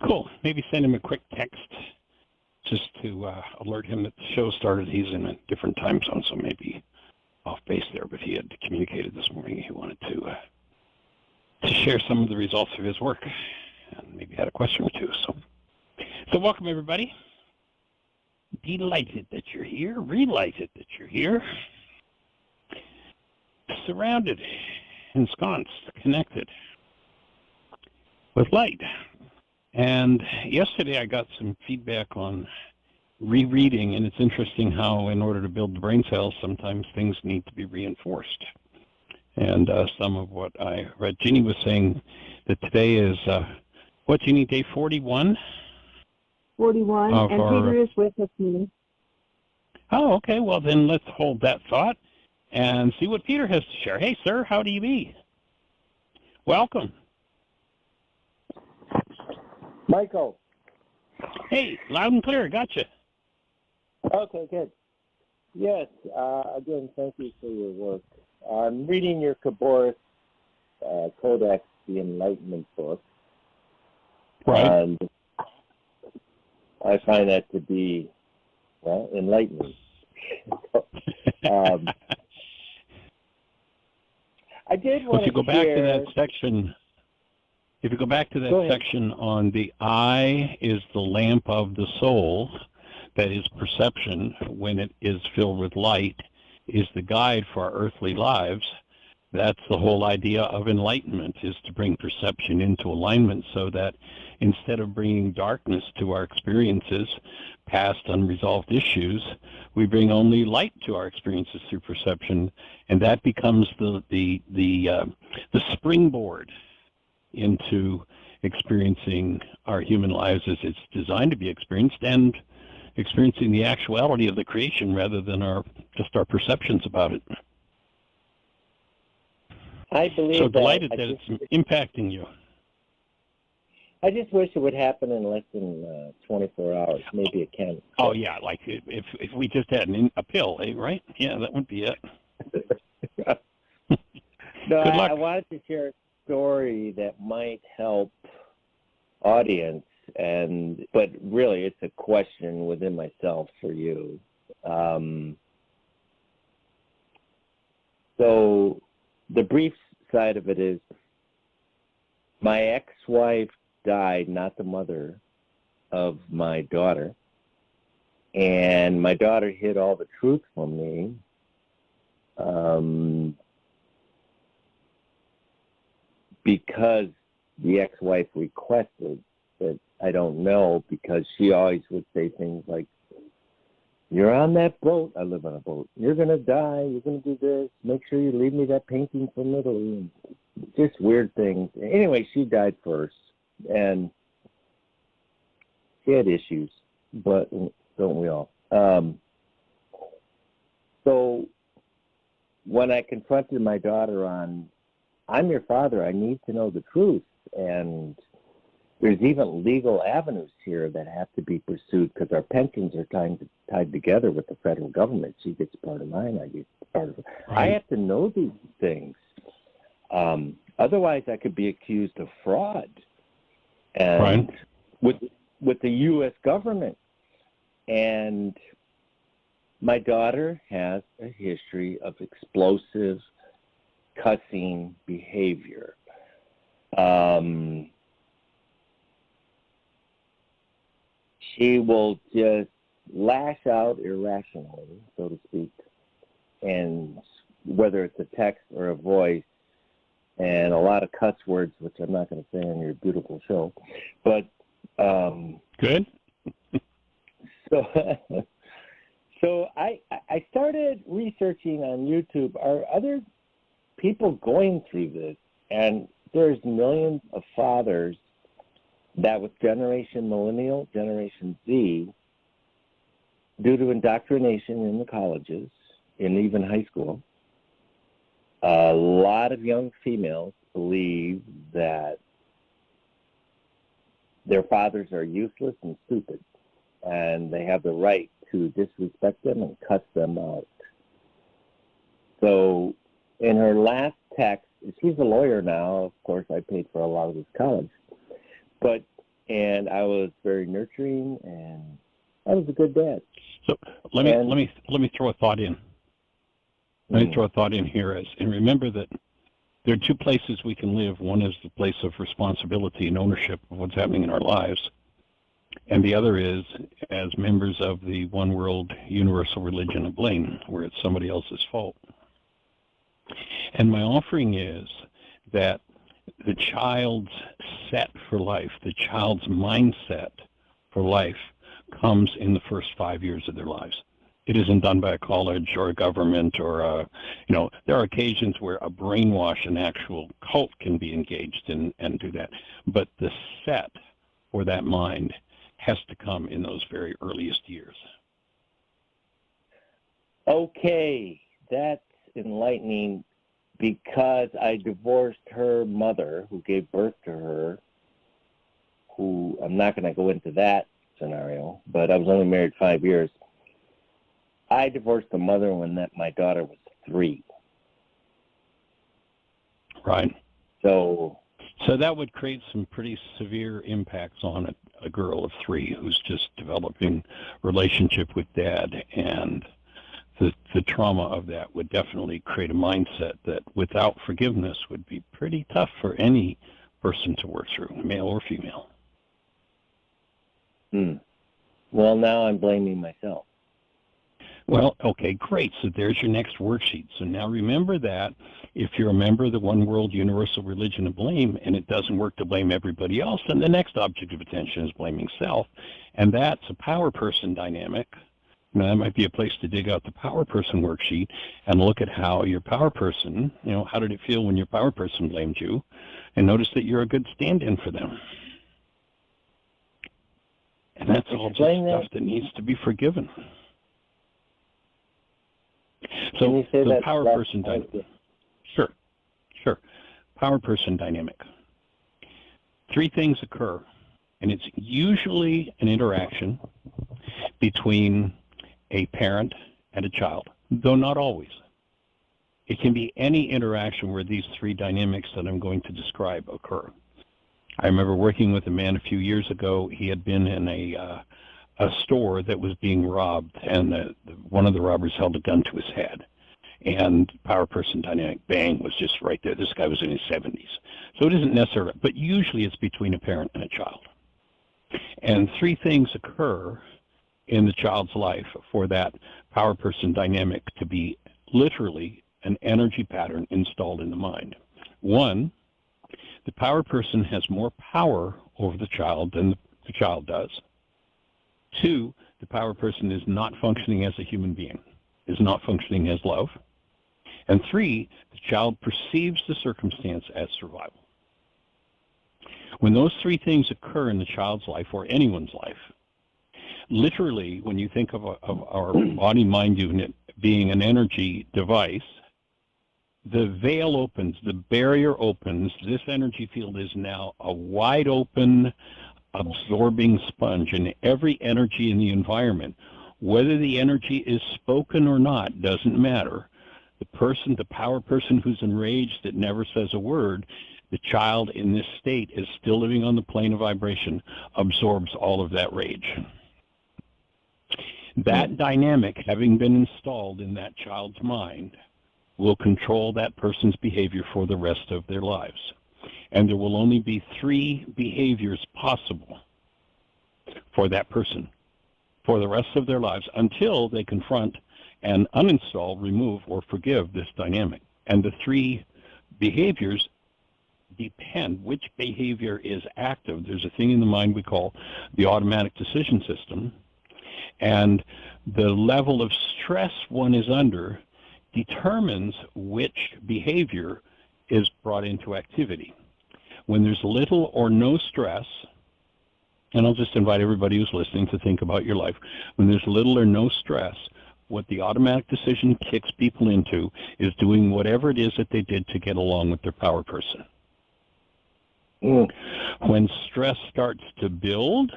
Cool. Maybe send him a quick text just to alert him that the show started. He's in a different time zone, so maybe off base there. But he had communicated this morning he wanted to share some of the results of his work, and maybe had a question or two. So welcome everybody. Delighted that you're here. Relighted that you're here. Surrounded, ensconced, connected with light. And yesterday I got some feedback on rereading, and it's interesting how in order to build the brain cells, sometimes things need to be reinforced. And some of what I read, Jeannie was saying that today is, what, Jeannie, day 41? 41, and Peter is with us, meeting. Oh, okay. Well, then let's hold that thought and see what Peter has to share. Hey, sir, how do you be? Welcome. Michael. Hey, loud and clear. Gotcha. Okay, good. Yes, again, thank you for your work. I'm reading your Kaboris Codex, the Enlightenment book. Right. And I find that to be, well, enlightening. I did want to back to that section, if you go back to that section on the eye is the lamp of the soul, that is perception when it is filled with light, is the guide for our earthly lives. That's the whole idea of enlightenment, is to bring perception into alignment so that instead of bringing darkness to our experiences, past unresolved issues, we bring only light to our experiences through perception, and that becomes the springboard into experiencing our human lives as it's designed to be experienced, and experiencing the actuality of the creation rather than just our perceptions about it. I believe so delighted that it's impacting you. I just wish it would happen in less than 24 hours. Maybe it can. Oh yeah, like if we just had a pill, right? Yeah, that would be it. No, I wanted to share a story that might help audience, but really it's a question within myself for you. So the brief side of it is my ex-wife died, not the mother of my daughter, and my daughter hid all the truth from me. Because the ex-wife requested that I don't know, because she always would say things like, "You're on that boat. I live on a boat. You're going to die. You're going to do this. Make sure you leave me that painting from Italy." Just weird things. Anyway, she died first, and she had issues, but don't we all? So when I confronted my daughter on, "I'm your father, I need to know the truth," and there's even legal avenues here that have to be pursued because our pensions are tied together with the federal government. She gets part of mine, I get part of it. Right. I have to know these things. Otherwise, I could be accused of fraud, and with the U.S. government. And my daughter has a history of explosive, cussing behavior. She will just lash out irrationally, so to speak, and whether it's a text or a voice, and a lot of cuss words, which I'm not going to say on your beautiful show, but good. So I started researching on YouTube. Are other people going through this? And there's millions of fathers that with Generation Millennial, Generation Z, due to indoctrination in the colleges, and even high school, a lot of young females believe that their fathers are useless and stupid, and they have the right to disrespect them and cuss them out. So in her last text, she's a lawyer now. Of course, I paid for a lot of this college. But and I was very nurturing, and I was a good dad. So let me throw a thought in. Let me throw a thought in here, and remember that there are two places we can live. One is the place of responsibility and ownership of what's happening in our lives, and the other is as members of the one world universal religion of blame, where it's somebody else's fault. And my offering is that the child's set for life, the child's mindset for life, comes in the first 5 years of their lives. It isn't done by a college or a government or there are occasions where a brainwash, an actual cult can be engaged in and do that. But the set for that mind has to come in those very earliest years. Okay, that's enlightening, because I divorced her mother who gave birth to her, who, I'm not going to go into that scenario, but I was only married 5 years. I divorced the mother when my daughter was 3. Right. So that would create some pretty severe impacts on a girl of 3 who's just developing relationship with dad, and the trauma of that would definitely create a mindset that without forgiveness would be pretty tough for any person to work through, male or female. Well, now I'm blaming myself. Well, okay, great. So there's your next worksheet. So now remember that if you're a member of the one world universal religion of blame and it doesn't work to blame everybody else, then the next object of attention is blaming self. And that's a power person dynamic. That might be a place to dig out the power person worksheet and look at how your power person, how did it feel when your power person blamed you? And notice that you're a good stand-in for them. And that's all just stuff that needs to be forgiven. So the power person dynamic. Sure. Power person dynamic. 3 things occur, and it's usually an interaction between a parent and a child, though not always. It can be any interaction where these 3 dynamics that I'm going to describe occur. I remember working with a man a few years ago. He had been in a store that was being robbed, and one of the robbers held a gun to his head. And power person dynamic, bang, was just right there. This guy was in his 70s. So it isn't necessarily, but usually it's between a parent and a child. And 3 things occur in the child's life for that power person dynamic to be literally an energy pattern installed in the mind. 1, the power person has more power over the child than the child does. 2, the power person is not functioning as a human being, is not functioning as love. And 3, the child perceives the circumstance as survival. When those 3 things occur in the child's life or anyone's life, literally, when you think of our body-mind unit being an energy device, the veil opens, the barrier opens. This energy field is now a wide open, absorbing sponge, and every energy in the environment, whether the energy is spoken or not, doesn't matter. The power person who's enraged that never says a word, the child in this state is still living on the plane of vibration, absorbs all of that rage. That dynamic, having been installed in that child's mind, will control that person's behavior for the rest of their lives. And there will only be 3 behaviors possible for that person for the rest of their lives until they confront and uninstall, remove, or forgive this dynamic. And the 3 behaviors depend which behavior is active. There's a thing in the mind we call the automatic decision system, and the level of stress one is under determines which behavior is brought into activity. When there's little or no stress, and I'll just invite everybody who's listening to think about your life, when there's little or no stress, what the automatic decision kicks people into is doing whatever it is that they did to get along with their power person. When stress starts to build,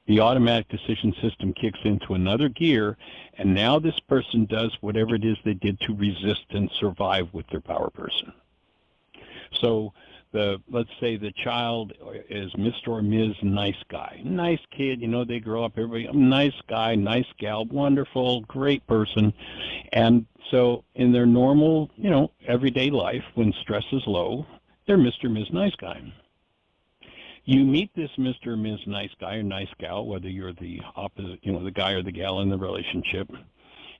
the automatic decision system kicks into another gear, and now this person does whatever it is they did to resist and survive with their power person. So let's say the child is Mr. or Ms. Nice Guy. Nice kid, they grow up, everybody, nice guy, nice gal, wonderful, great person. And so in their normal, everyday life, when stress is low, they're Mr. or Ms. Nice Guy. You meet this Mr. or Ms. Nice Guy or nice gal, whether you're the opposite, the guy or the gal in the relationship,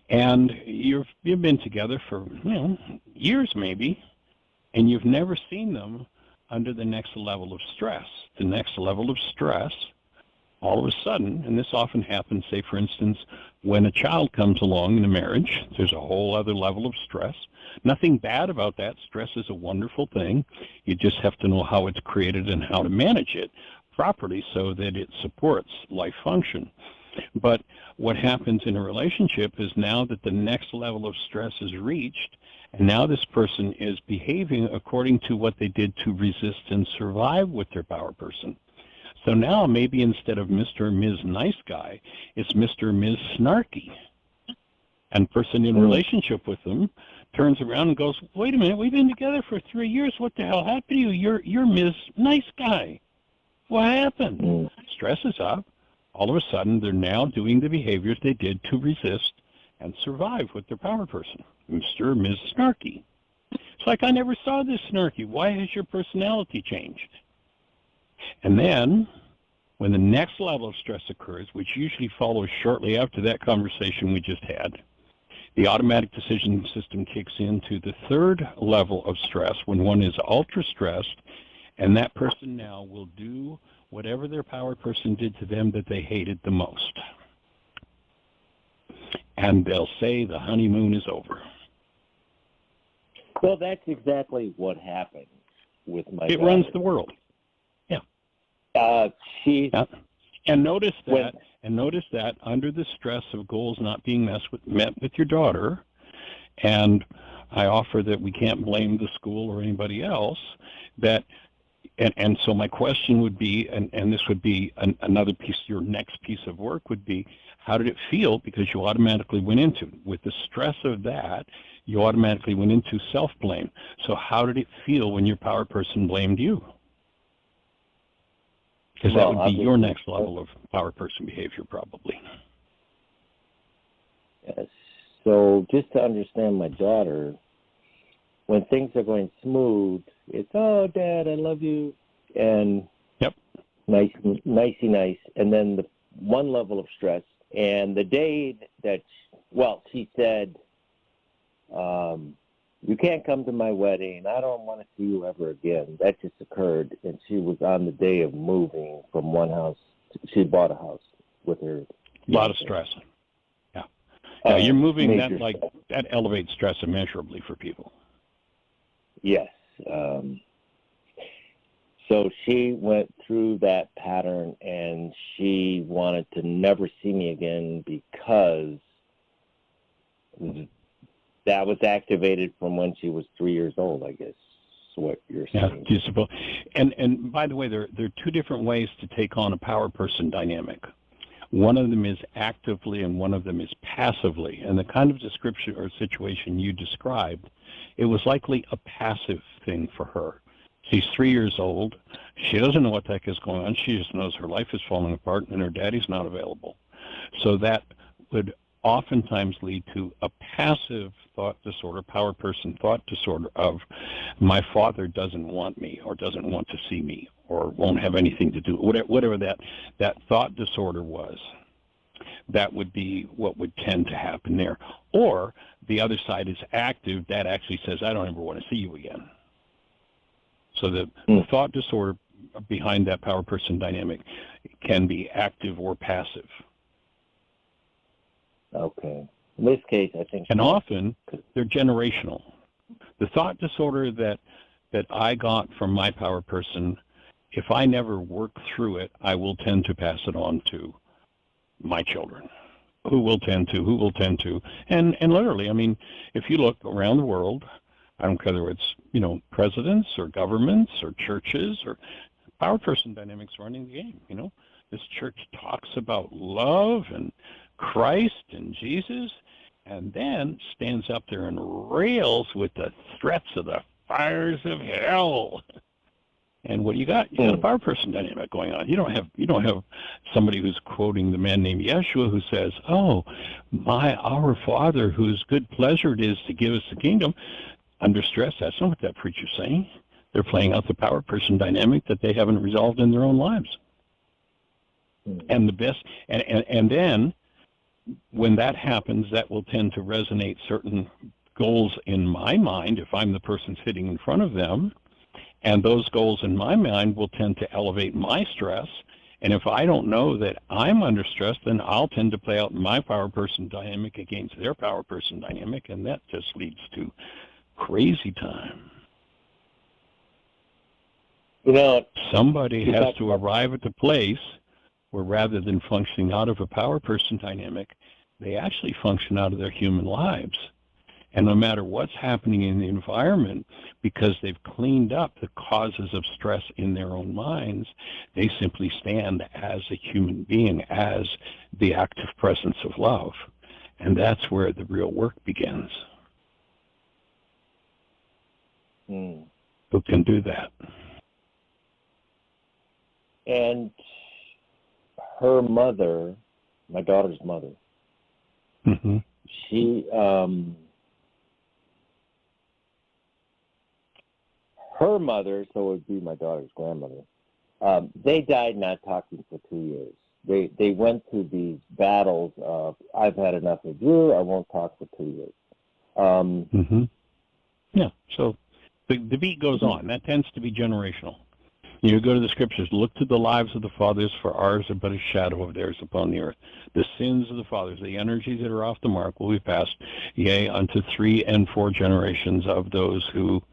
and you've been together for, years maybe, and you've never seen them under the next level of stress. The next level of stress, all of a sudden, and this often happens, say, for instance, when a child comes along in a marriage, there's a whole other level of stress. Nothing bad about that. Stress is a wonderful thing. You just have to know how it's created and how to manage it properly so that it supports life function. But what happens in a relationship is now that the next level of stress is reached, and now this person is behaving according to what they did to resist and survive with their power person. So now maybe instead of Mr. or Ms. Nice Guy, it's Mr. or Ms. Snarky. And person in relationship with them turns around and goes, wait a minute, we've been together for 3 years. What the hell happened to you? You're Ms. Nice Guy. What happened? Stress is up. All of a sudden, they're now doing the behaviors they did to resist and survive with their power person, Mr. or Ms. Snarky. It's like, I never saw this Snarky. Why has your personality changed? And then, when the next level of stress occurs, which usually follows shortly after that conversation we just had, the automatic decision system kicks into the third level of stress when one is ultra stressed, and that person now will do whatever their power person did to them that they hated the most. And they'll say the honeymoon is over. Well, that's exactly what happened with my It daughter. runs the world. Yeah. And notice that under the stress of goals not being met with your daughter, and I offer that we can't blame the school or anybody else, and so my question would be, and this would be another piece, your next piece of work would be, how did it feel? Because you automatically went into, with the stress of that, you automatically went into self-blame. So how did it feel when your power person blamed you? Because that would be your next level of power person behavior, probably. Yes. So just to understand my daughter, when things are going smooth, it's, oh, Dad, I love you, and yep, nicey nice. And then the one level of stress, and the day that, she said, you can't come to my wedding. I don't want to see you ever again. That just occurred, and she was on the day of moving from one house. She bought a house with her. A lot of stress. Yeah, you're moving that elevates stress immeasurably for people. Yes. So she went through that pattern, and she wanted to never see me again because that was activated from when she was 3 years old, I guess, is what you're saying. Yeah, suppose. And by the way, there are two different ways to take on a power person dynamic. One of them is actively and one of them is passively. And the kind of description or situation you described, it was likely a passive thing for her. She's 3 years old. She doesn't know what the heck is going on. She just knows her life is falling apart and her daddy's not available. So that would oftentimes lead to a passive thought disorder, power person thought disorder of, my father doesn't want me or doesn't want to see me or won't have anything to do, whatever that thought disorder was. That would be what would tend to happen there. Or the other side is active. That actually says, I don't ever want to see you again. So the thought disorder behind that power person dynamic can be active or passive. Okay. In this case, I think... And often, they're generational. The thought disorder that I got from my power person, if I never work through it, I will tend to pass it on to my children, who will tend to. And literally, I mean, if you look around the world, I don't care whether it's, presidents or governments or churches or power person dynamics running the game, This church talks about love and Christ and Jesus, and then stands up there and rails with the threats of the fires of hell. And what do you got? You got a power person dynamic going on. You don't have somebody who's quoting the man named Yeshua who says, "Oh, our Father, whose good pleasure it is to give us the kingdom," under stress. That's not what that preacher's saying. They're playing out the power person dynamic that they haven't resolved in their own lives. And the best, and then when that happens, that will tend to resonate certain goals in my mind if I'm the person sitting in front of them. And those goals in my mind will tend to elevate my stress. And if I don't know that I'm under stress, then I'll tend to play out my power person dynamic against their power person dynamic, and that just leads to crazy time. Somebody has to arrive at the place where rather than functioning out of a power person dynamic, they actually function out of their human lives. And no matter what's happening in the environment, because they've cleaned up the causes of stress in their own minds, they simply stand as a human being, as the active presence of love. And that's where the real work begins. Who can do that? And her mother, my daughter's mother, she, her mother, so it would be my daughter's grandmother, they died not talking for 2 years. They went through these battles of, I've had enough of you, I won't talk for 2 years. Yeah, so the beat goes on. That tends to be generational. You go to the scriptures, look to the lives of the fathers, for ours are but a shadow of theirs upon the earth. The sins of the fathers, the energies that are off the mark, will be passed, yea, unto 3 and 4 generations of those who,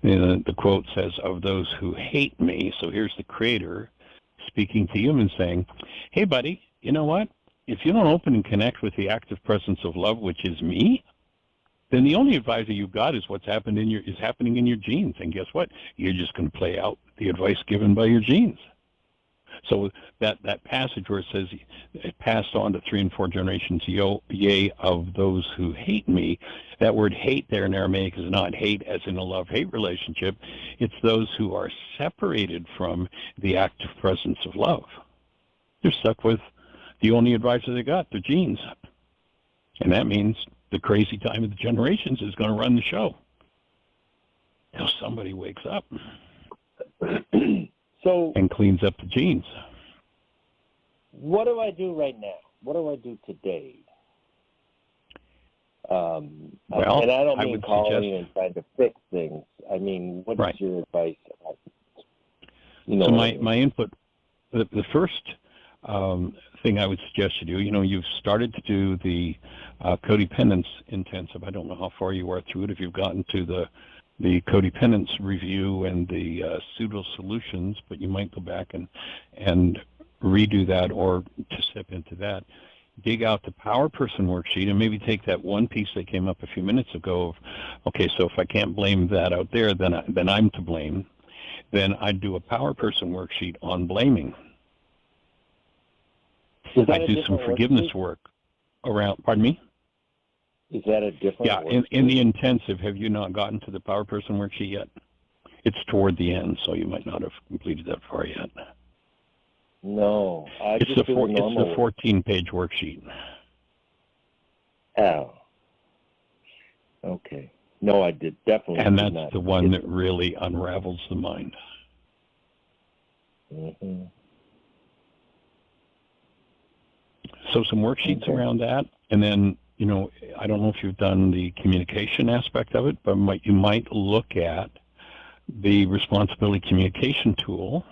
the quote says, of those who hate me. So here's the Creator speaking to humans saying, hey, buddy, you know what? If you don't open and connect with the active presence of love, which is me, then the only advisor you've got is what's happened is happening in your genes. And guess what? You're just going to play out the advice given by your genes. So that passage where it says, it passed on to 3 and 4 generations, yea, of those who hate me, that word hate there in Aramaic is not hate as in a love-hate relationship. It's those who are separated from the active presence of love. They're stuck with the only advisor they got, their genes. And that means the crazy time of the generations is going to run the show till somebody wakes up and cleans up the genes. What do I do right now? What do I do today? Well, and I don't mean calling and trying to fix things. I mean, what's your advice? So my input, the first thing I would suggest you do, you've started to do the codependence intensive. I don't know how far you are through it, if you've gotten to the codependence review and the pseudo solutions, but you might go back and redo that or to step into that. Dig out the power person worksheet and maybe take that one piece that came up a few minutes ago of, okay, so if I can't blame that out there, then I'm to blame. Then I'd do a power person worksheet on blaming. I do some forgiveness work around, pardon me? Is that a different worksheet? In the intensive, have you not gotten to the power person worksheet yet? It's toward the end, so you might not have completed that far yet. No. It's the 14-page worksheet. Oh. Okay. No, I did definitely. And that's the one that really unravels the mind. So some worksheets around that, and then, I don't know if you've done the communication aspect of it, but you might look at the responsibility communication tool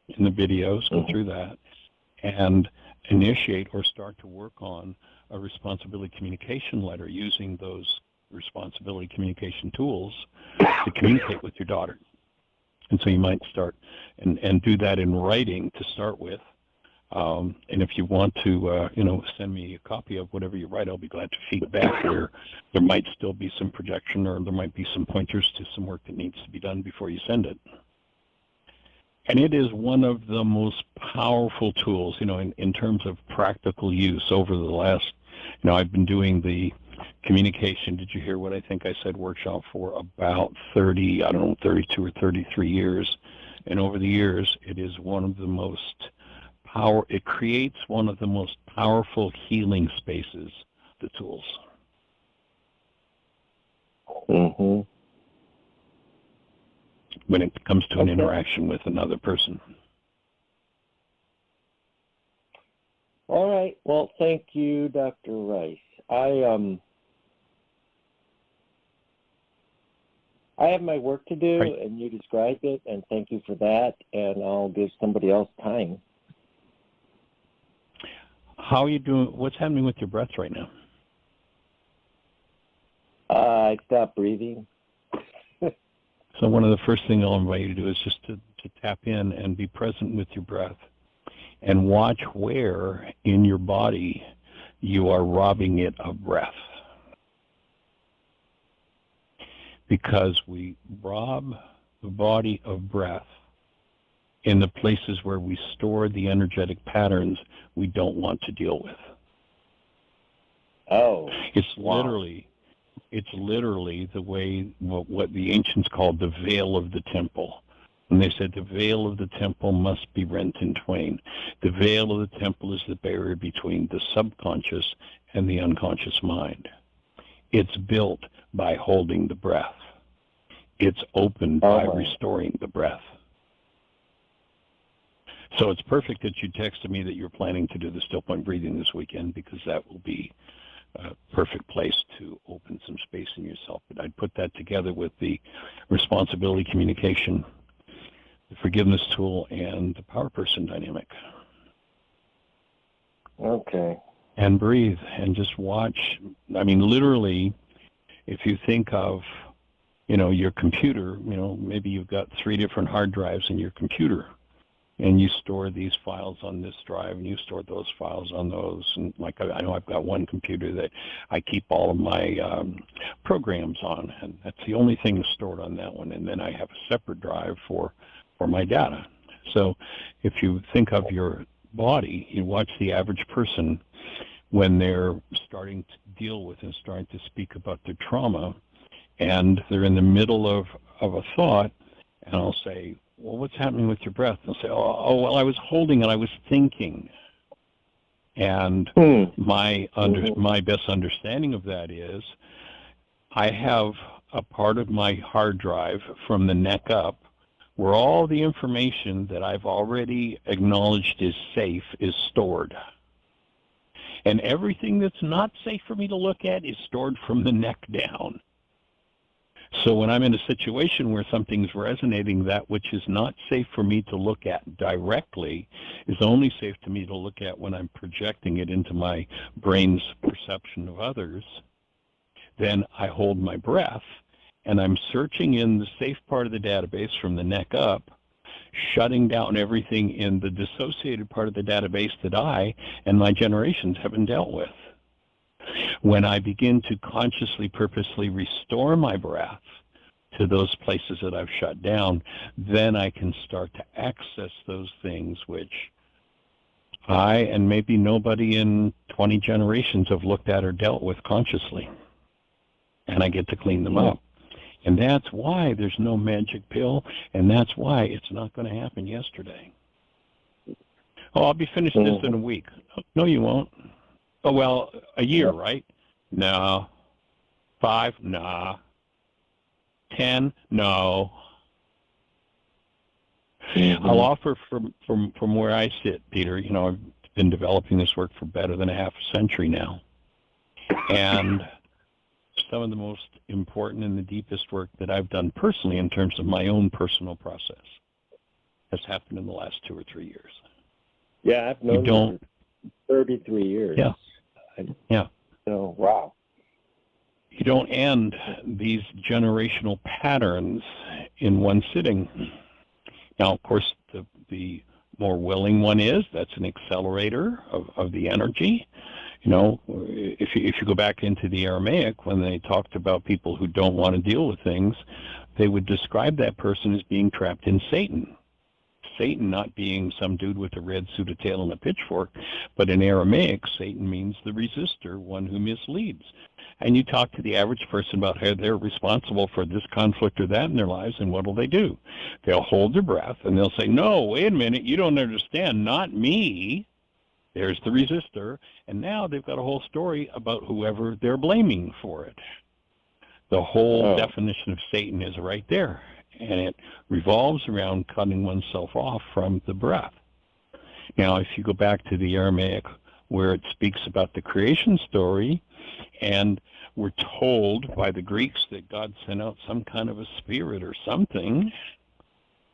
in the videos, go through that, and initiate or start to work on a responsibility communication letter using those responsibility communication tools to communicate with your daughter. And so you might start and do that in writing to start with. And if you want to, send me a copy of whatever you write, I'll be glad to feed back where there might still be some projection or there might be some pointers to some work that needs to be done before you send it. And it is one of the most powerful tools, in terms of practical use over the last, I've been doing the communication, did you hear what I think I said, workshop for about 32 or 33 years. And over the years, it is one of the most it creates one of the most powerful healing spaces, the tools. Mm-hmm. When it comes to an interaction with another person. All right. Well, thank you, Dr. Rice. I have my work to do, right. And you described it, and thank you for that. And I'll give somebody else time. How are you doing? What's happening with your breath right now? I stopped breathing. So one of the first things I'll invite you to do is just to tap in and be present with your breath and watch where in your body you are robbing it of breath. Because we rob the body of breath in the places where we store the energetic patterns we don't want to deal with. Oh. It's literally the way what the ancients called the veil of the temple. And they said the veil of the temple must be rent in twain. The veil of the temple is the barrier between the subconscious and the unconscious mind. It's built by holding the breath. It's opened by restoring the breath. So it's perfect that you texted me that you're planning to do the still point breathing this weekend, because that will be a perfect place to open some space in yourself. But I'd put that together with the responsibility communication, the forgiveness tool, and the power person dynamic. Okay. And breathe and just watch. I mean, literally, if you think of, your computer, maybe you've got 3 different hard drives in your computer, and you store these files on this drive, and you store those files on those. And like I know I've got one computer that I keep all of my programs on, and that's the only thing stored on that one. And then I have a separate drive for my data. So if you think of your body, you watch the average person when they're starting to deal with and starting to speak about their trauma, and they're in the middle of a thought, and I'll say, well, what's happening with your breath? They'll say, well, I was holding it, I was thinking. And my best understanding of that is I have a part of my hard drive from the neck up where all the information that I've already acknowledged is safe is stored. And everything that's not safe for me to look at is stored from the neck down. So when I'm in a situation where something's resonating, that which is not safe for me to look at directly is only safe to me to look at when I'm projecting it into my brain's perception of others. Then I hold my breath, and I'm searching in the safe part of the database from the neck up, shutting down everything in the dissociated part of the database that I and my generations haven't dealt with. When I begin to consciously, purposely restore my breath to those places that I've shut down, then I can start to access those things which I and maybe nobody in 20 generations have looked at or dealt with consciously. And I get to clean them up. And that's why there's no magic pill, and that's why it's not going to happen yesterday. Oh, I'll be finished this in a week. No, you won't. Oh, well, a year, right? No. 5? Nah. 10? No. I'll offer from where I sit, Peter. I've been developing this work for better than a half a century now. And some of the most important and the deepest work that I've done personally in terms of my own personal process has happened in the last 2 or 3 years. Yeah, I've known you for 33 years. Yeah. Yeah. So, wow. You don't end these generational patterns in one sitting. Now, of course, the more willing one is, that's an accelerator of the energy. If you go back into the Aramaic, when they talked about people who don't want to deal with things, they would describe that person as being trapped in Satan. Satan not being some dude with a red suit, a tail, and a pitchfork, but in Aramaic, Satan means the resistor, one who misleads. And you talk to the average person about how they're responsible for this conflict or that in their lives, and what will do? They'll hold their breath, and they'll say, no, wait a minute, you don't understand, not me. There's the resistor, and now they've got a whole story about whoever they're blaming for it. The whole definition of Satan is right there, and it revolves around cutting oneself off from the breath. Now, if you go back to the Aramaic, where it speaks about the creation story, and we're told by the Greeks that God sent out some kind of a spirit or something,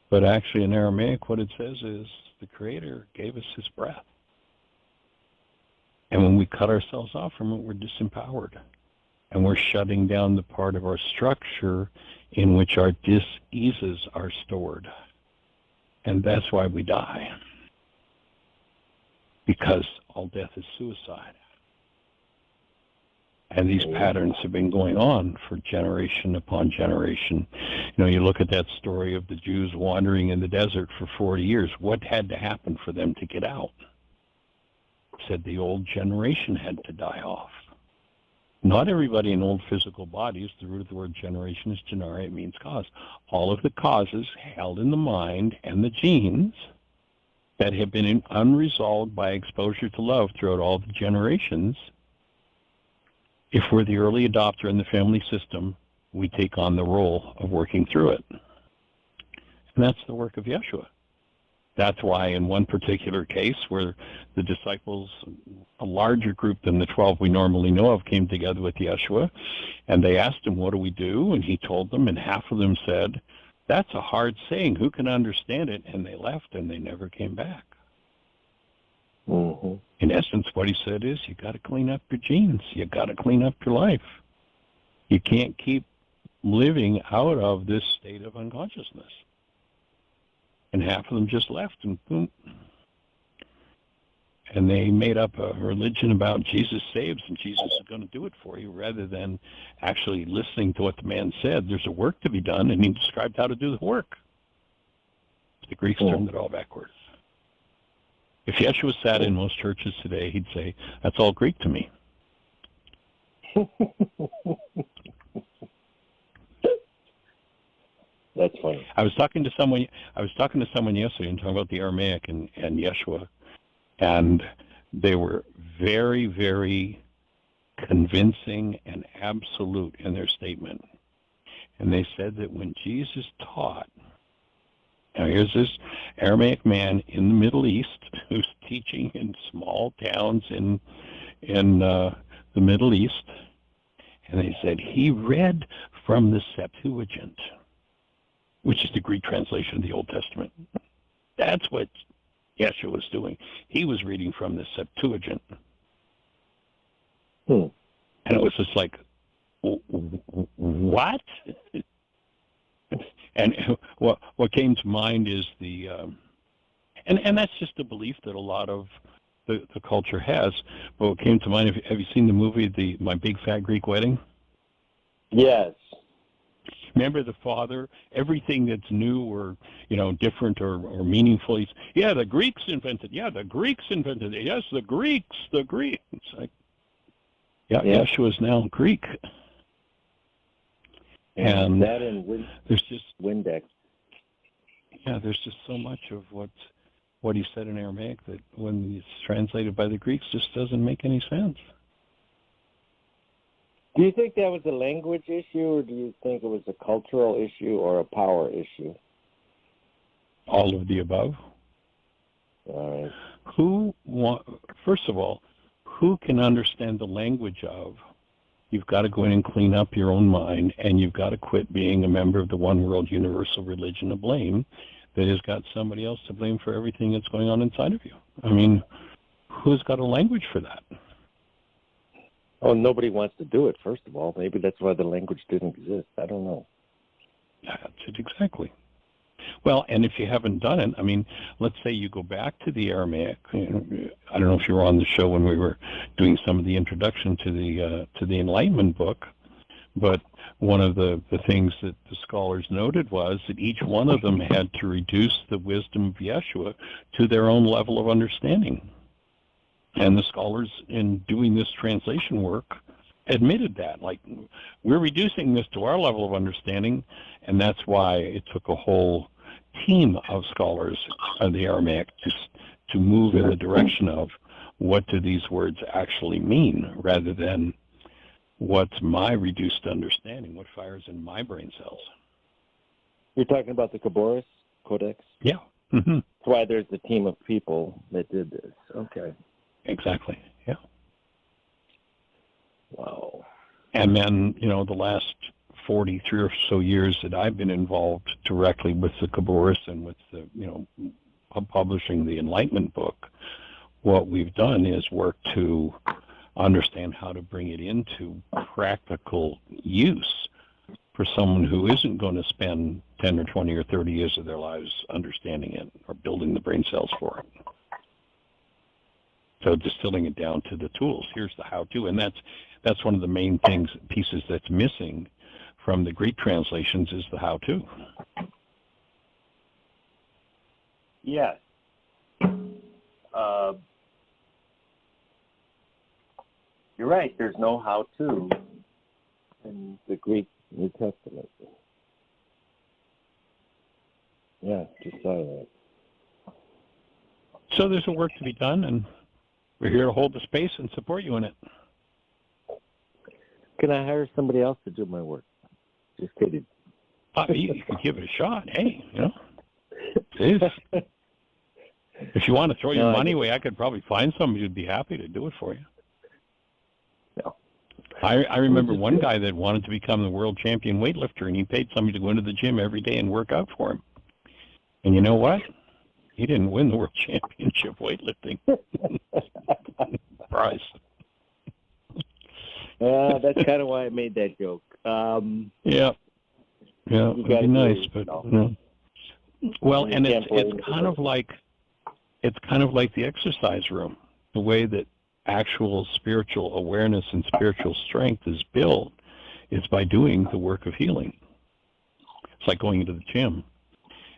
but actually in Aramaic what it says is the Creator gave us his breath. And when we cut ourselves off from it, we're disempowered. And we're shutting down the part of our structure in which our dis-eases are stored. And that's why we die. Because all death is suicide. And these patterns have been going on for generation upon generation. You know, you look at that story of the Jews wandering in the desert for 40 years. What had to happen for them to get out? It said the old generation had to die off. Not everybody in old physical bodies. The root of the word generation is genere. It means cause. All of the causes held in the mind and the genes that have been unresolved by exposure to love throughout all the generations. If we're the early adopter in the family system, we take on the role of working through it. And that's the work of Yeshua. That's why in one particular case where the disciples, a larger group than the 12 we normally know of, came together with Yeshua, and they asked him, what do we do? And he told them, and half of them said, that's a hard saying. Who can understand it? And they left, and they never came back. Mm-hmm. In essence, what he said is, you got to clean up your genes. You got to clean up your life. You can't keep living out of this state of unconsciousness. And half of them just left, and boom. And they made up a religion about Jesus saves, and Jesus is going to do it for you, rather than actually listening to what the man said. There's a work to be done, and he described how to do the work. The Greeks turned it all backwards. If Yeshua sat in most churches today, he'd say, that's all Greek to me. That's funny. I was talking to someone yesterday and talking about the Aramaic and Yeshua, and they were very, very convincing and absolute in their statement. And they said that when Jesus taught, now here's this Aramaic man in the Middle East who's teaching in small towns in the Middle East, and they said he read from the Septuagint, which is the Greek translation of the Old Testament. That's what Yeshua was doing. He was reading from the Septuagint. And it was just like, what? And what came to mind is the, and that's just a belief that a lot of the culture has. But what came to mind, have you seen the movie, My Big Fat Greek Wedding? Yes. Remember the father, everything that's new or, different or meaningful, he's, the Greeks invented, the Greeks invented it. Yes, the Greeks. It's like, Yeshua's now Greek. And that and there's just Windex. Yeah, there's just so much of what he said in Aramaic that when it's translated by the Greeks just doesn't make any sense. Do you think that was a language issue, or do you think it was a cultural issue or a power issue? All of the above. All right. First of all, who can understand the language of? You've got to go in and clean up your own mind, and you've got to quit being a member of the one world universal religion of blame that has got somebody else to blame for everything that's going on inside of you. I mean, who's got a language for that? Oh, nobody wants to do it, first of all. Maybe that's why the language didn't exist. I don't know. That's it exactly. Well, and if you haven't done it, I mean, let's say you go back to the Aramaic. I don't know if you were on the show when we were doing some of the introduction to the Enlightenment book, but one of the things that the scholars noted was that each one of them had to reduce the wisdom of Yeshua to their own level of understanding. And the scholars, in doing this translation work, admitted that. Like, we're reducing this to our level of understanding, and that's why it took a whole team of scholars of the Aramaic to move in the direction of what do these words actually mean, rather than what's my reduced understanding, what fires in my brain cells. You're talking about the Khabouris Codex? Yeah. Mm-hmm. That's why there's a team of people that did this. Okay. Exactly. Yeah. Wow. And then, the last 43 or so years that I've been involved directly with the Khabouris and with the, publishing the Enlightenment book, what we've done is work to understand how to bring it into practical use for someone who isn't going to spend 10 or 20 or 30 years of their lives understanding it or building the brain cells for it. So distilling it down to the tools. Here's the how-to, and that's one of the main pieces that's missing from the Greek translations is the how-to. Yes. You're right. There's no how-to in the Greek New Testament. Yeah, just saw that. So there's a work to be done, and we're here to hold the space and support you in it. Can I hire somebody else to do my work? Just kidding. You could give it a shot. Hey, it is. If you want to throw your money away, I could probably find somebody who'd be happy to do it for you. No. I remember one guy that wanted to become the world champion weightlifter, and he paid somebody to go into the gym every day and work out for him. And you know what? He didn't win the world championship weightlifting prize. That's kind of why I made that joke. Yeah, it'd be nice, but no. Well, and it's kind of like the exercise room. The way that actual spiritual awareness and spiritual strength is built is by doing the work of healing. It's like going into the gym,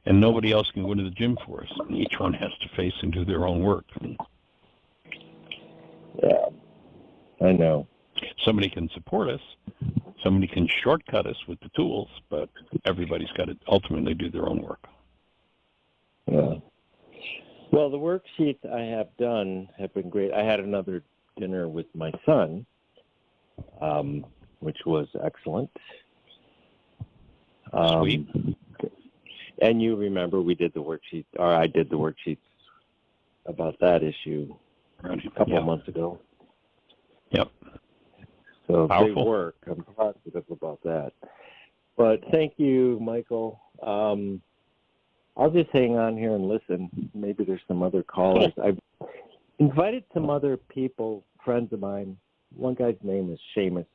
and nobody else can go into the gym for us. And each one has to face and do their own work. Yeah, I know. Somebody can support us, somebody can shortcut us with the tools, but everybody's got to ultimately do their own work. Yeah. Well, the worksheets I have done have been great. I had another dinner with my son, which was excellent. Sweet. And you remember we did the worksheet, or I did the worksheets about that issue a couple of months ago. Yep. So Powerful. They work. I'm positive about that. But thank you, Michael. I'll just hang on here and listen. Maybe there's some other callers. I've invited some other people, friends of mine. One guy's name is Seamus.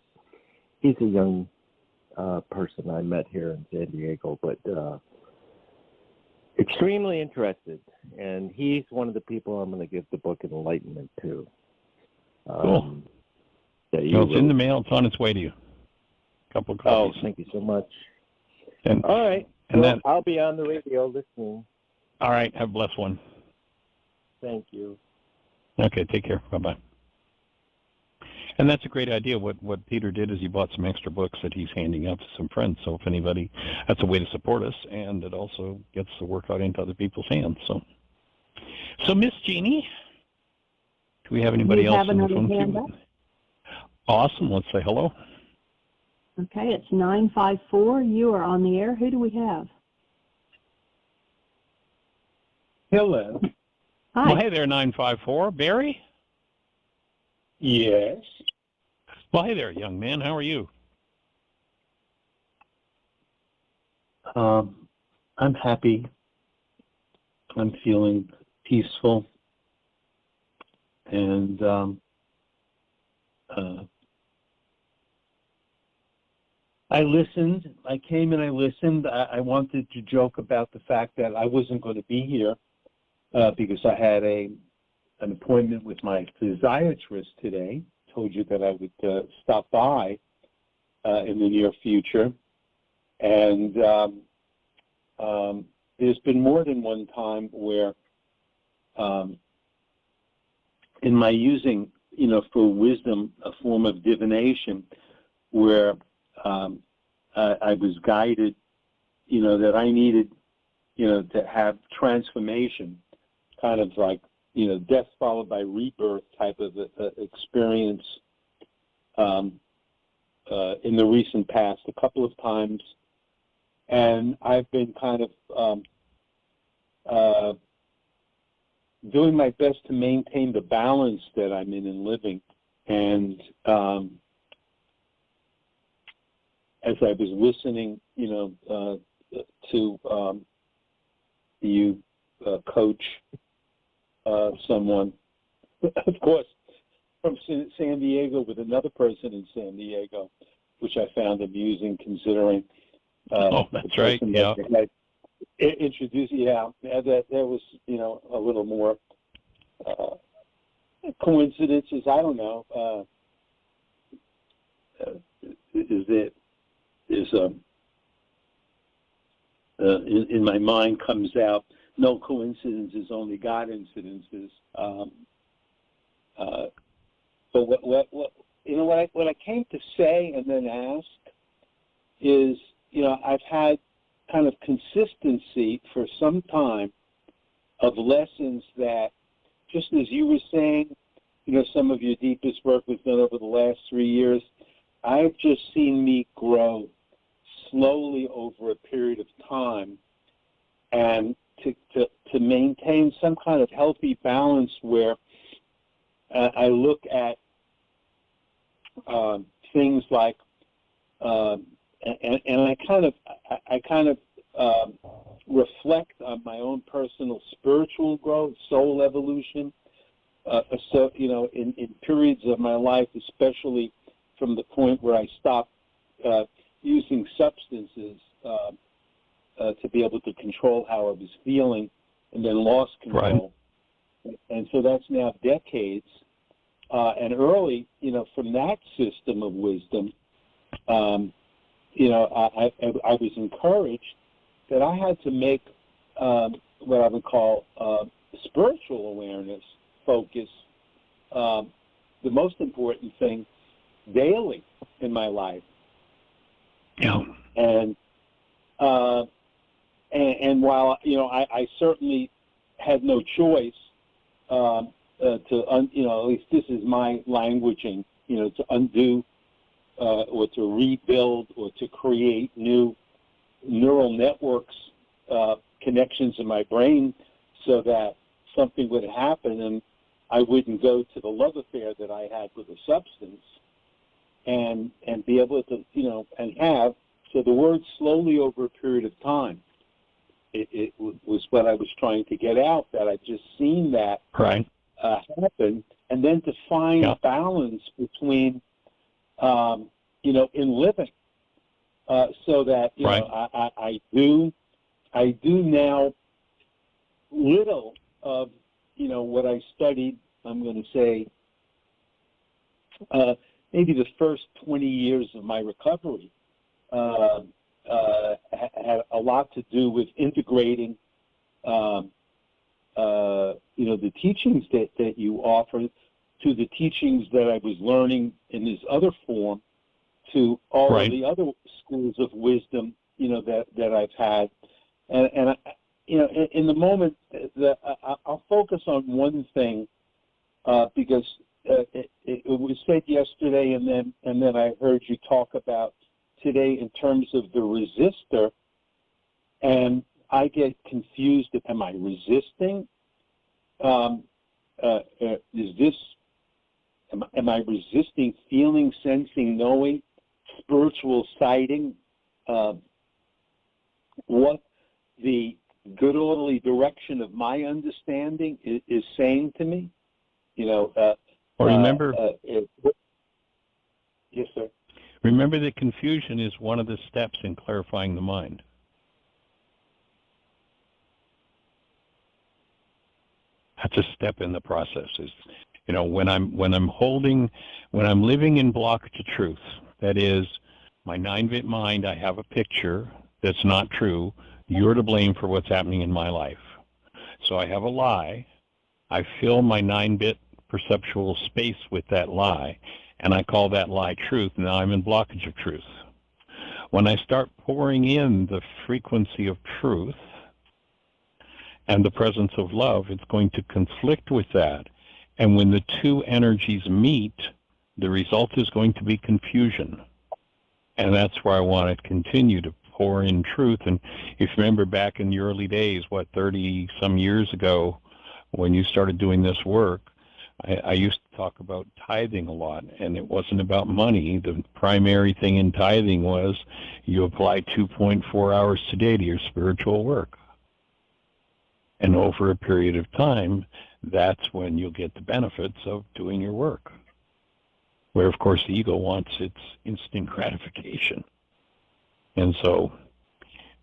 He's a young person I met here in San Diego, but extremely interested. And he's one of the people I'm going to give the book Enlightenment to. Cool. It's in the mail. It's on its way to you. A couple of copies. Oh, thank you so much. And, all right. And well, I'll be on the radio listening. All right. Have a blessed one. Thank you. Okay. Take care. Bye-bye. And that's a great idea. What Peter did is he bought some extra books that he's handing out to some friends. So if anybody, that's a way to support us, and it also gets the work out into other people's hands. So Miss Jeannie, do we have anybody else on the phone queue? Awesome. Let's say hello. Okay, it's 954. You are on the air. Who do we have? Hello. Hi. Well, hey there, 954. Barry? Yes. Well, hey there, young man. How are you? I'm happy. I'm feeling peaceful. And I listened. I came and I listened. I wanted to joke about the fact that I wasn't going to be here because I had an appointment with my physiatrist today. Told you that I would stop by in the near future. And there's been more than one time where in my using for wisdom, a form of divination, where I was guided, that I needed, to have transformation, kind of like, death followed by rebirth type of experience in the recent past a couple of times. And I've been kind of doing my best to maintain the balance that I'm in living. And as I was listening, to you coach someone, of course, from San Diego with another person in San Diego, which I found amusing considering. That's right. Yeah. Introduced, that there was, a little more coincidences. I don't know. In my mind comes out, no coincidences, only God incidences. But what I came to say and then ask is, I've had kind of consistency for some time of lessons that, just as you were saying, some of your deepest work was done over the last 3 years. I've just seen me grow slowly over a period of time, and to maintain some kind of healthy balance where I look at things like, and I kind of reflect on my own personal spiritual growth, soul evolution. So in periods of my life, especially from the point where I stopped using substances to be able to control how I was feeling, and then lost control. Right. And so that's now decades. And early, from that system of wisdom, I was encouraged that I had to make what I would call spiritual awareness focus the most important thing daily in my life. Yeah. And while I certainly had no choice to at least this is my languaging, to undo or to rebuild or to create new neural networks, connections in my brain, so that something would happen and I wouldn't go to the love affair that I had with a substance, and be able to, and have. So the word slowly over a period of time, it was what I was trying to get out, that I've just seen that happen, and then to find balance between, in living, so that, I do now little of, what I studied. I'm going to say maybe the first 20 years of my recovery had a lot to do with integrating, the teachings that you offer to the teachings that I was learning in this other form, to all of the other schools of wisdom, that I've had. And in the moment, I'll focus on one thing, because it was said yesterday, and then I heard you talk about today in terms of the resistor, and I get confused. Am I resisting? Am I resisting feeling, sensing, knowing, spiritual sighting? What the good orderly direction of my understanding is saying to me? Remember. Yes, sir. Remember that confusion is one of the steps in clarifying the mind. That's a step in the process. Is when I'm living in block to truth, that is, my 9-bit mind, I have a picture that's not true. You're to blame for what's happening in my life. So I have a lie. I fill my 9-bit perceptual space with that lie, and I call that lie truth. Now I'm in blockage of truth. When I start pouring in the frequency of truth and the presence of love, it's going to conflict with that. And when the two energies meet, the result is going to be confusion. And that's where I want to continue to pour in truth. And if you remember back in the early days, 30-some years ago, when you started doing this work, I used to talk about tithing a lot, and it wasn't about money. The primary thing in tithing was you apply 2.4 hours a day to your spiritual work. And over a period of time, that's when you'll get the benefits of doing your work. Where, of course, the ego wants its instant gratification. And so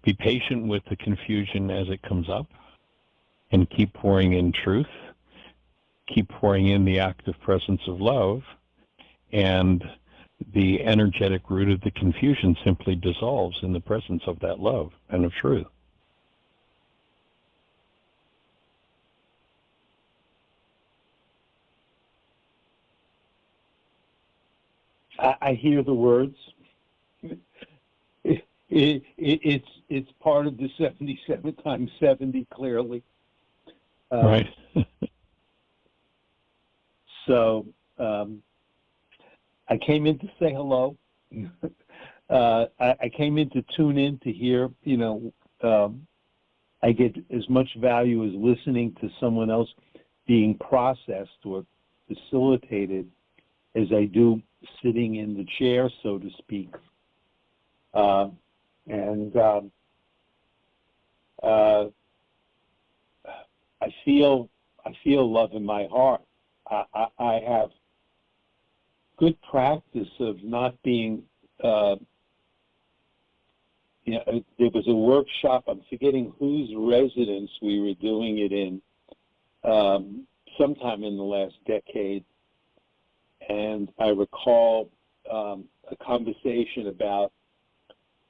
be patient with the confusion as it comes up and keep pouring in truth. Keep pouring in the active presence of love, and the energetic root of the confusion simply dissolves in the presence of that love and of truth. I hear the words. It's part of the 77 times 70, clearly. Right. So I came in to say hello. I came in to tune in to hear, I get as much value as listening to someone else being processed or facilitated as I do sitting in the chair, so to speak. I feel love in my heart. I have good practice of not being, there was a workshop, I'm forgetting whose residence we were doing it in, sometime in the last decade, and I recall a conversation about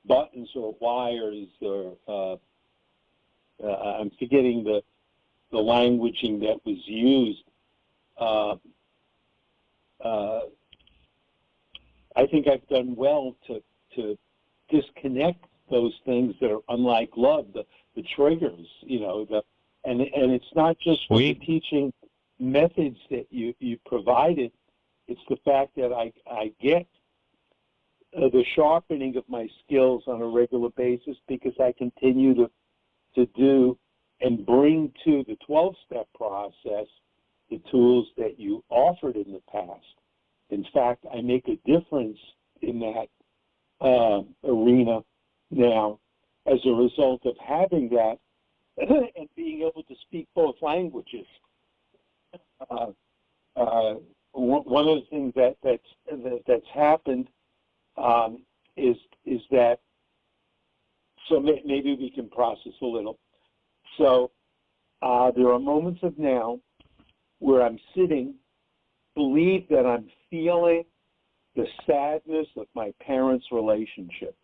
buttons or wires, or I'm forgetting the languaging that was used. I think I've done well to disconnect those things that are unlike love, the triggers, and it's not just with the teaching methods that you provided. It's the fact that I get the sharpening of my skills on a regular basis because I continue to do and bring to the 12-step process the tools that you offered in the past. In fact, I make a difference in that arena now as a result of having that and being able to speak both languages. One of the things that's happened is that, so maybe we can process a little. So there are moments of now where I'm sitting, believe that I'm feeling the sadness of my parents' relationship.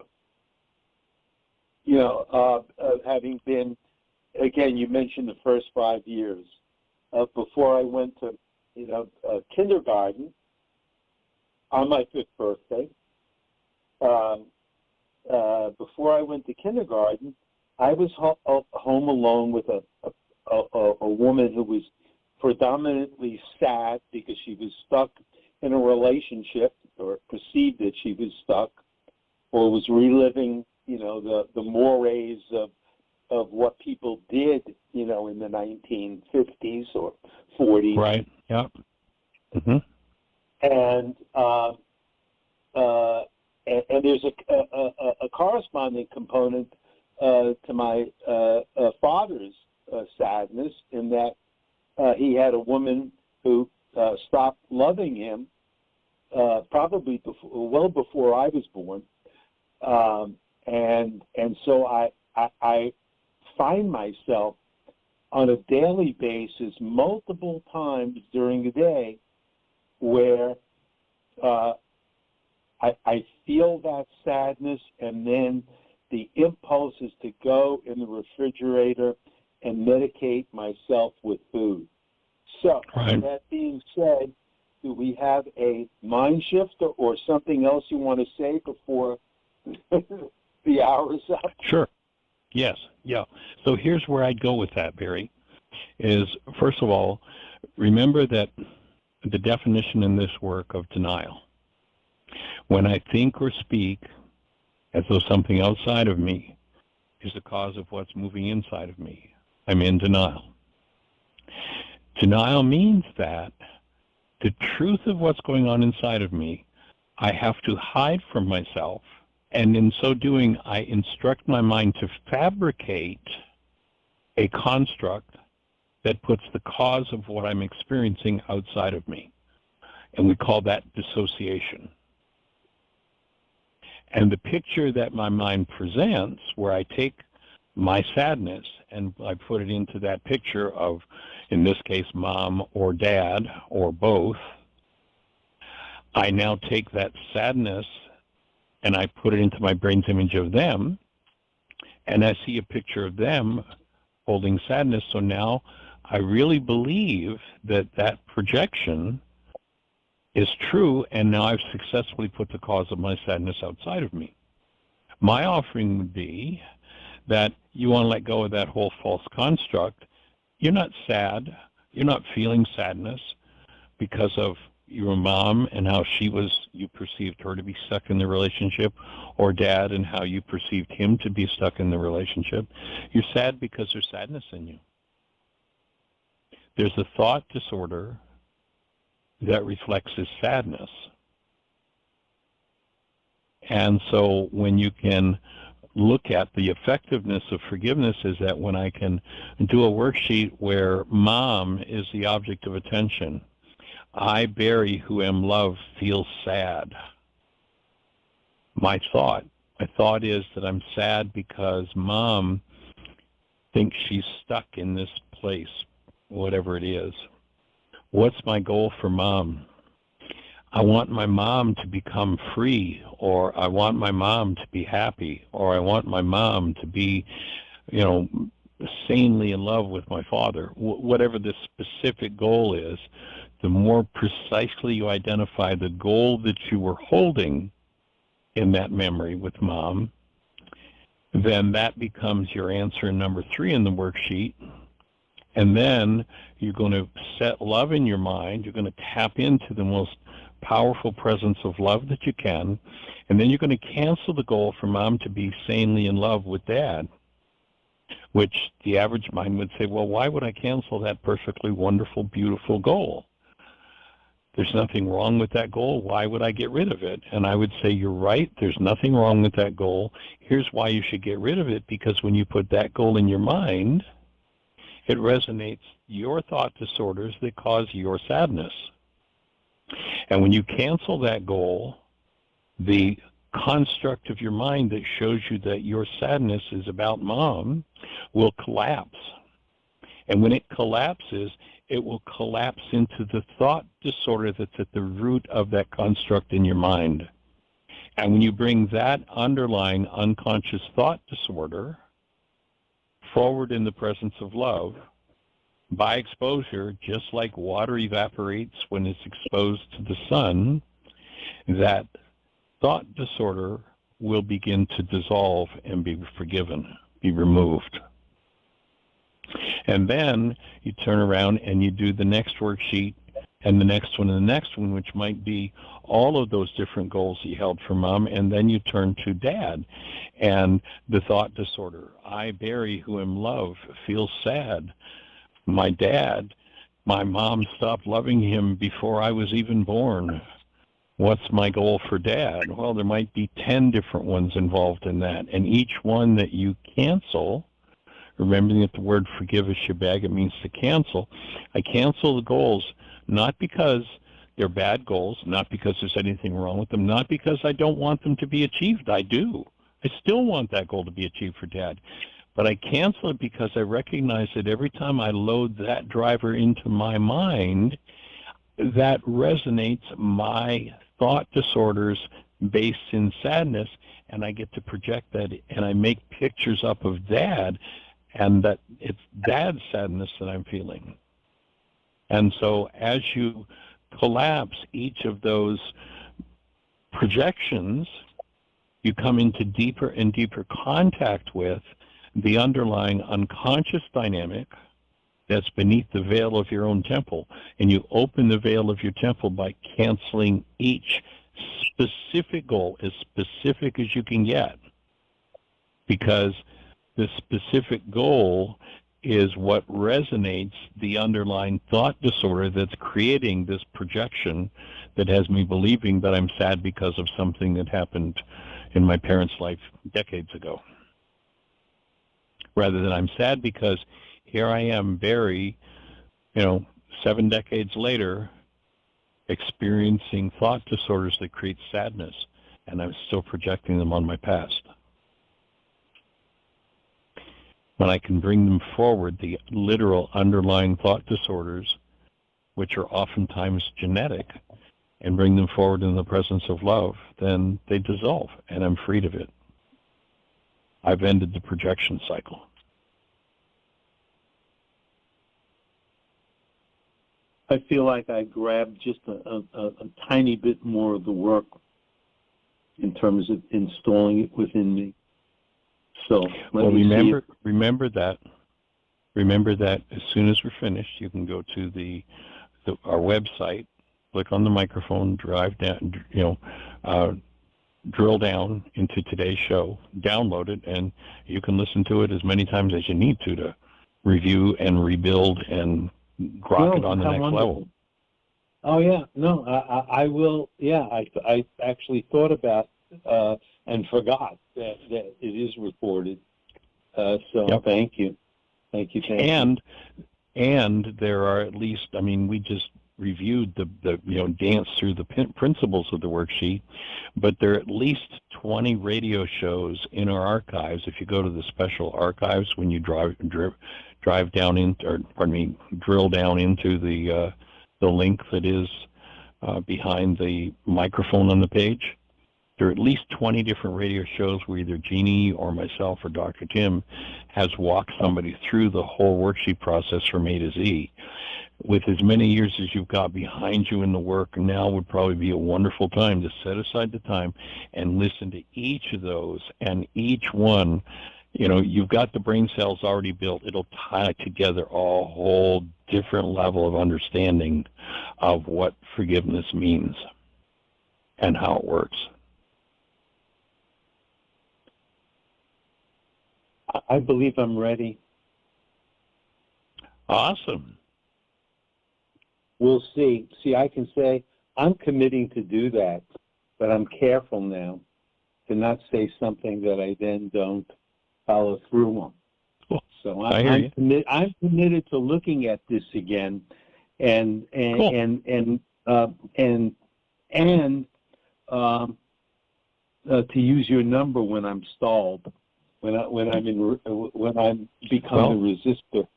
Of having been, again, you mentioned the first 5 years. Before I went to, kindergarten, on my 5th birthday, before I went to kindergarten, I was home alone with a woman who was predominantly sad because she was stuck in a relationship, or perceived that she was stuck, or was reliving, the mores of what people did, in the 1950s or 40s. Right. Yeah. Mm-hmm. And there's a corresponding component to my father's sadness, in that he had a woman who stopped loving him probably well before I was born, and so I find myself on a daily basis, multiple times during the day, where I feel that sadness, and then the impulse is to go in the refrigerator and medicate myself with food. So, Right. that being said, do we have a mind shift or something else you want to say before the hour is up? Sure. Yes. Yeah. So here's where I'd go with that, Barry, is first of all, remember that the definition in this work of denial. When I think or speak as though something outside of me is the cause of what's moving inside of me, I'm in denial. Denial means that the truth of what's going on inside of me, I have to hide from myself, and in so doing, I instruct my mind to fabricate a construct that puts the cause of what I'm experiencing outside of me. And we call that dissociation. And the picture that my mind presents, where I take my sadness and I put it into that picture of, in this case, mom or dad or both, I now take that sadness and I put it into my brain's image of them, and I see a picture of them holding sadness. So now I really believe that that projection is true, and now I've successfully put the cause of my sadness outside of me. My offering would be that you want to let go of that whole false construct. You're not sad. You're not feeling sadness because of your mom and how you perceived her to be stuck in the relationship, or dad and how you perceived him to be stuck in the relationship. You're sad because there's sadness in you. There's a thought disorder that reflects his sadness. And so when you can look at the effectiveness of forgiveness is that when I can do a worksheet where mom is the object of attention, I, Barry, who am love, feel sad. My thought is that I'm sad because mom thinks she's stuck in this place, whatever it is. What's my goal for mom? I want my mom to become free, or I want my mom to be happy, or I want my mom to be, sanely in love with my father. Whatever the specific goal is, the more precisely you identify the goal that you were holding in that memory with mom, then that becomes your answer number 3 in the worksheet. And then you're going to set love in your mind. You're going to tap into the most powerful presence of love that you can. And then you're going to cancel the goal for mom to be sanely in love with dad, which the average mind would say, well, why would I cancel that perfectly wonderful, beautiful goal? There's nothing wrong with that goal. Why would I get rid of it? And I would say, you're right. There's nothing wrong with that goal. Here's why you should get rid of it, because when you put that goal in your mind, it resonates your thought disorders that cause your sadness. And when you cancel that goal, the construct of your mind that shows you that your sadness is about mom will collapse. And when it collapses, it will collapse into the thought disorder that's at the root of that construct in your mind. And when you bring that underlying unconscious thought disorder forward in the presence of love, by exposure, just like water evaporates when it's exposed to the sun, that thought disorder will begin to dissolve and be forgiven, be removed. And then you turn around and you do the next worksheet and the next one and the next one, which might be all of those different goals you held for mom, and then you turn to dad and the thought disorder. I, Barry, who am love, feel sad. My dad, my mom stopped loving him before I was even born. What's my goal for dad? Well, there might be 10 different ones involved in that, and each one that you cancel, remembering that the word forgive is shebag, it means to cancel. I cancel the goals, not because they're bad goals, not because there's anything wrong with them, not because I don't want them to be achieved. I do. I still want that goal to be achieved for dad. But I cancel it because I recognize that every time I load that driver into my mind, that resonates my thought disorders based in sadness, and I get to project that, and I make pictures up of dad, and that it's dad's sadness that I'm feeling. And so as you collapse each of those projections, you come into deeper and deeper contact with the underlying unconscious dynamic that's beneath the veil of your own temple. And you open the veil of your temple by canceling each specific goal, as specific as you can get. Because the specific goal is what resonates the underlying thought disorder that's creating this projection that has me believing that I'm sad because of something that happened in my parents' life decades ago. Rather than I'm sad because here I am, very, 7 decades later, experiencing thought disorders that create sadness, and I'm still projecting them on my past. When I can bring them forward, the literal underlying thought disorders, which are oftentimes genetic, and bring them forward in the presence of love, then they dissolve, and I'm freed of it. I've ended the projection cycle. I feel like I grabbed just a tiny bit more of the work in terms of installing it within me. So remember that as soon as we're finished, you can go to our website, click on the microphone, drive down, drill down into today's show, download it, and you can listen to it as many times as you need to review and rebuild and grok it on the next level. Oh yeah, no, I will. Yeah, I actually thought about and forgot that it is recorded. So yep. Thank you. And there are at least, we just reviewed the dance through the principles of the worksheet, but there are at least 20 radio shows in our archives. If you go to the special archives, when you drive down into, or pardon me, drill down into the link that is behind the microphone on the page, there are at least 20 different radio shows where either Jeannie or myself or Dr. Tim has walked somebody through the whole worksheet process from A to Z. With as many years as you've got behind you in the work, now would probably be a wonderful time to set aside the time and listen to each of those, and each one, you've got the brain cells already built. It'll tie together a whole different level of understanding of what forgiveness means and how it works. I believe I'm ready. Awesome. We'll see. See, I can say I'm committing to do that, but I'm careful now to not say something that I then don't follow through on. Cool. So I'm committed to looking at this again, and to use your number when I'm stalled, when I'm becoming a resistor.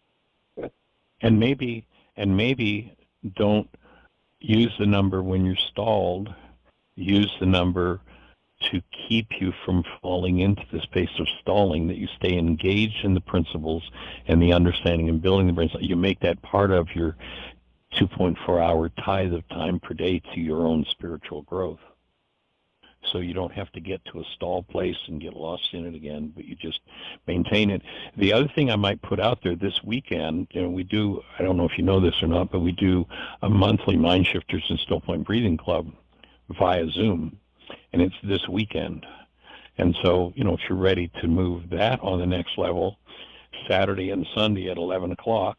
And maybe don't use the number when you're stalled. Use the number to keep you from falling into the space of stalling, that you stay engaged in the principles and the understanding and building the brain. You make that part of your 2.4-hour tithe of time per day to your own spiritual growth. So you don't have to get to a stall place and get lost in it again, but you just maintain it. The other thing I might put out there this weekend, we do, I don't know if you know this or not, but we do a monthly Mind Shifters and Still Point Breathing Club via Zoom, and it's this weekend. And so, if you're ready to move that on the next level, Saturday and Sunday at 11 o'clock,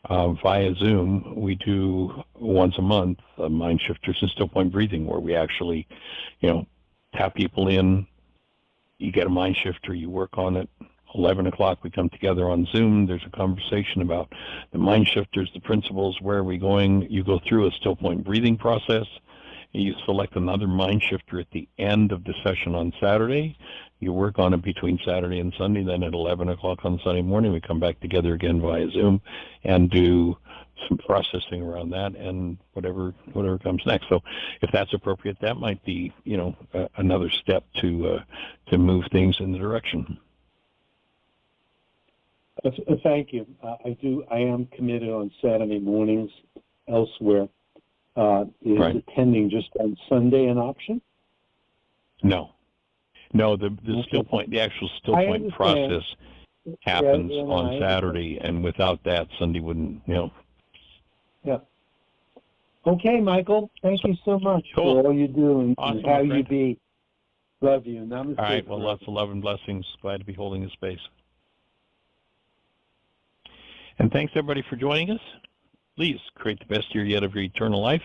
via Zoom, we do once a month Mind Shifters and Still Point Breathing, where we actually, tap people in. You get a mind shifter, you work on it. 11 o'clock, we come together on Zoom. There's a conversation about the mind shifters, the principles, where are we going. You go through a Still Point Breathing process. You select another mind shifter at the end of the session on Saturday. You work on it between Saturday and Sunday. Then at 11 o'clock on Sunday morning, we come back together again via Zoom and do some processing around that and whatever comes next. So if that's appropriate, that might be, another step to move things in the direction. Thank you. I am committed on Saturday mornings elsewhere. Is Right. attending just on Sunday an option? No. No, the still point, the actual still I point understand. process happens Yeah, on I Saturday, and without that, Sunday wouldn't, Yeah. Okay, Michael. Thank you so much Cool. for all you do and Awesome, how my you friend. be. Love you. Namaste. All right, well, forever. lots of love and blessings. Glad to be holding the space. And thanks, everybody, for joining us. Please create the best year yet of your eternal life.